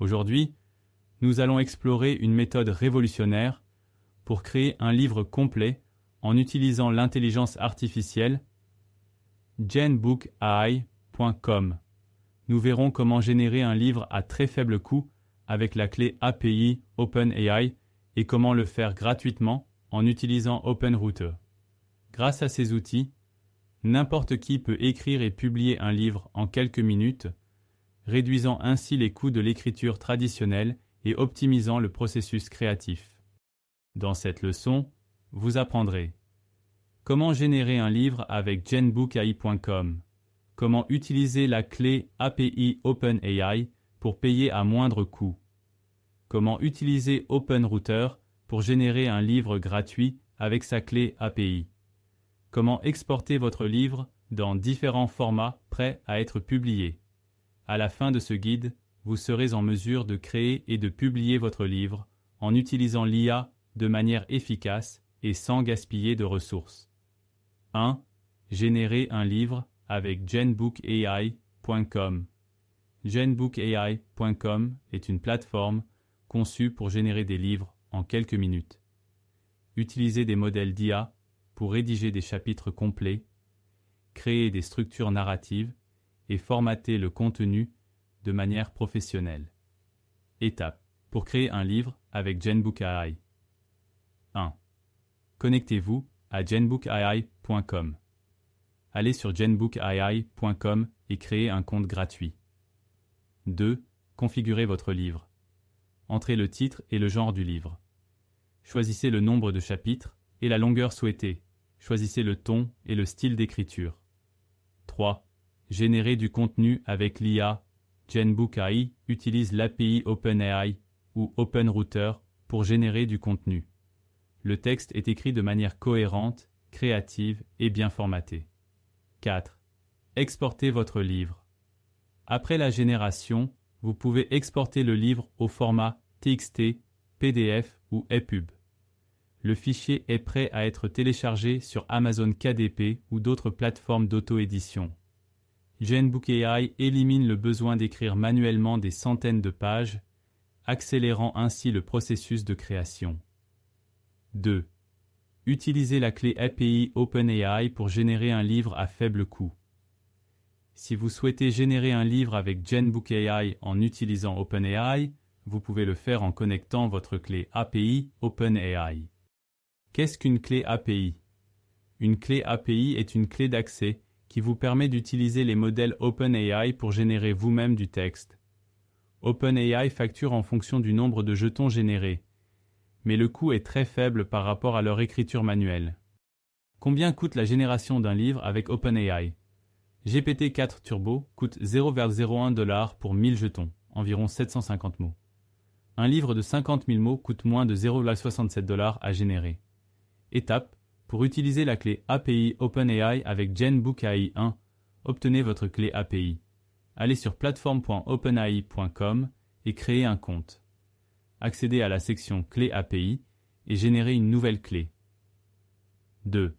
Aujourd'hui, nous allons explorer une méthode révolutionnaire pour créer un livre complet en utilisant l'intelligence artificielle genbookai.com. Nous verrons comment générer un livre à très faible coût avec la clé API OpenAI et comment le faire gratuitement en utilisant OpenRouter. Grâce à ces outils, n'importe qui peut écrire et publier un livre en quelques minutes, réduisant ainsi les coûts de l'écriture traditionnelle et optimisant le processus créatif. Dans cette leçon, vous apprendrez comment générer un livre avec genbookai.com, comment utiliser la clé API OpenAI pour payer à moindre coût, comment utiliser OpenRouter pour générer un livre gratuit avec sa clé API, comment exporter votre livre dans différents formats prêts à être publiés. À la fin de ce guide, vous serez en mesure de créer et de publier votre livre en utilisant l'IA de manière efficace et sans gaspiller de ressources. 1. Générer un livre avec genbookai.com. Genbookai.com est une plateforme conçue pour générer des livres en quelques minutes. Utilisez des modèles d'IA pour rédiger des chapitres complets, créer des structures narratives et formater le contenu de manière professionnelle. Étape pour créer un livre avec genbookai. 1. Connectez-vous à genbookai.com. Allez sur genbookai.com et créez un compte gratuit. 2. Configurez votre livre. Entrez le titre et le genre du livre. Choisissez le nombre de chapitres et la longueur souhaitée. Choisissez le ton et le style d'écriture. 3. Générer du contenu avec l'IA. genbookai utilise l'API OpenAI ou OpenRouter pour générer du contenu. Le texte est écrit de manière cohérente, créative et bien formatée. 4. Exportez votre livre. Après la génération, vous pouvez exporter le livre au format TXT, PDF ou EPUB. Le fichier est prêt à être téléchargé sur Amazon KDP ou d'autres plateformes d'auto-édition. genbookai élimine le besoin d'écrire manuellement des centaines de pages, accélérant ainsi le processus de création. 2. Utilisez la clé API OpenAI pour générer un livre à faible coût. Si vous souhaitez générer un livre avec genbookai en utilisant OpenAI, vous pouvez le faire en connectant votre clé API OpenAI. Qu'est-ce qu'une clé API? Une clé API est une clé d'accès qui vous permet d'utiliser les modèles OpenAI pour générer vous-même du texte. OpenAI facture en fonction du nombre de jetons générés, mais le coût est très faible par rapport à leur écriture manuelle. Combien coûte la génération d'un livre avec OpenAI? GPT-4 Turbo coûte 0,01 $ pour 1000 jetons, environ 750 mots. Un livre de 50 000 mots coûte moins de 0,67 $ à générer. Étape, pour utiliser la clé API OpenAI avec genbookai 1, obtenez votre clé API. Allez sur platform.openai.com et créez un compte. Accédez à la section Clé API et générez une nouvelle clé. 2.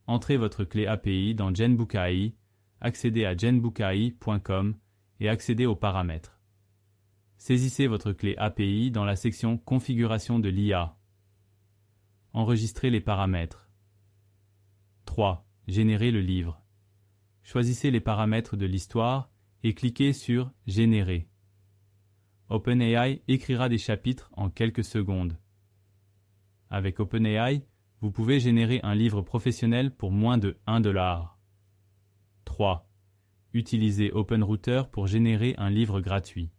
Entrez votre clé API dans genbookai, accédez à genbookai.com et accédez aux paramètres. Saisissez votre clé API dans la section Configuration de l'IA. Enregistrez les paramètres. 3. Générer le livre. Choisissez les paramètres de l'histoire et cliquez sur Générer. OpenAI écrira des chapitres en quelques secondes. Avec OpenAI, vous pouvez générer un livre professionnel pour moins de 1 $. 3. Utilisez OpenRouter pour générer un livre gratuit.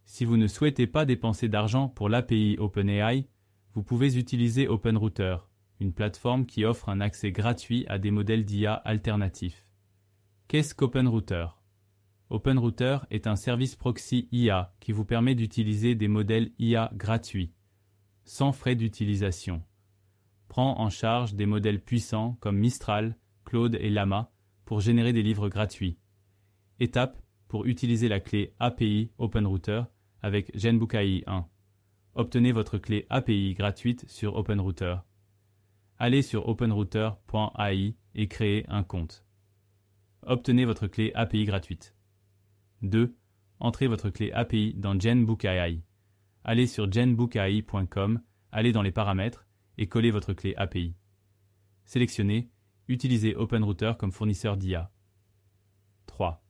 Si vous ne souhaitez pas dépenser d'argent pour l'API OpenAI, vous pouvez utiliser OpenRouter, une plateforme qui offre un accès gratuit à des modèles d'IA alternatifs. Qu'est-ce qu'OpenRouter? OpenRouter est un service proxy IA qui vous permet d'utiliser des modèles IA gratuits, sans frais d'utilisation. Prend en charge des modèles puissants comme Mistral, Claude et Llama pour générer des livres gratuits. Étape pour utiliser la clé API OpenRouter avec genbookai 1. Obtenez votre clé API gratuite sur OpenRouter. Allez sur openrouter.ai et créez un compte. Obtenez votre clé API gratuite. 2. entrez votre clé API dans GenBook AI. Allez sur genbookai.com, allez dans les paramètres et collez votre clé API. Sélectionnez Utilisez OpenRouter comme fournisseur d'IA. 3.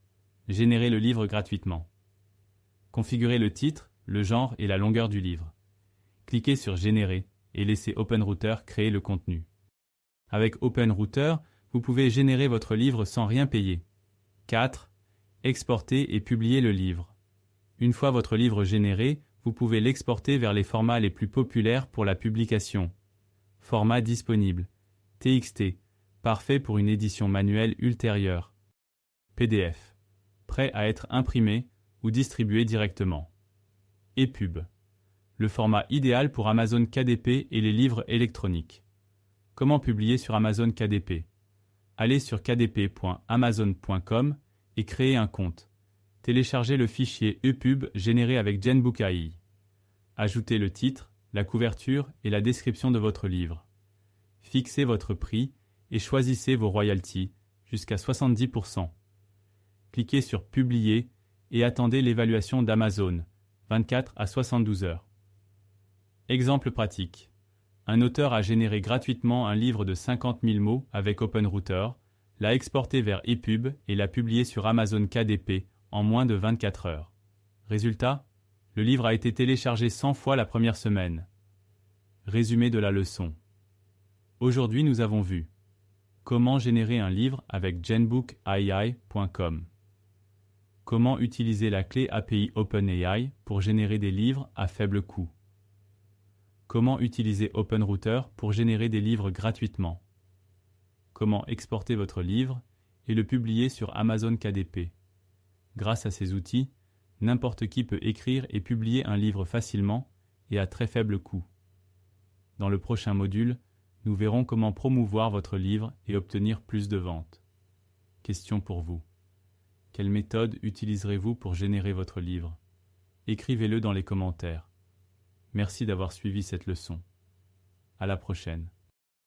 Générez le livre gratuitement. Configurez le titre, le genre et la longueur du livre. Cliquez sur Générer et laissez OpenRouter créer le contenu. Avec OpenRouter, vous pouvez générer votre livre sans rien payer. 4. Exporter et publier le livre. Une fois votre livre généré, vous pouvez l'exporter vers les formats les plus populaires pour la publication. Format disponible. TXT, parfait pour une édition manuelle ultérieure. PDF, prêt à être imprimé ou distribué directement. EPUB, le format idéal pour Amazon KDP et les livres électroniques. Comment publier sur Amazon KDP? Allez sur kdp.amazon.com et créez un compte. Téléchargez le fichier EPUB généré avec GenBook AI. Ajoutez le titre, la couverture et la description de votre livre. Fixez votre prix et choisissez vos royalties, jusqu'à 70%. Cliquez sur Publier et attendez l'évaluation d'Amazon, 24 à 72 heures. Exemple pratique. Un auteur a généré gratuitement un livre de 50 000 mots avec OpenRouter, l'a exporté vers EPUB et l'a publié sur Amazon KDP en moins de 24 heures. Résultat, le livre a été téléchargé 100 fois la première semaine. Résumé de la leçon. Aujourd'hui, nous avons vu comment générer un livre avec genbookai.com. Comment utiliser la clé API OpenAI pour générer des livres à faible coût. Comment utiliser OpenRouter pour générer des livres gratuitement. Comment exporter votre livre et le publier sur Amazon KDP. Grâce à ces outils, n'importe qui peut écrire et publier un livre facilement et à très faible coût. Dans le prochain module, nous verrons comment promouvoir votre livre et obtenir plus de ventes. Question pour vous. Quelle méthode utiliserez-vous pour générer votre livre? Écrivez-le dans les commentaires. Merci d'avoir suivi cette leçon. À la prochaine.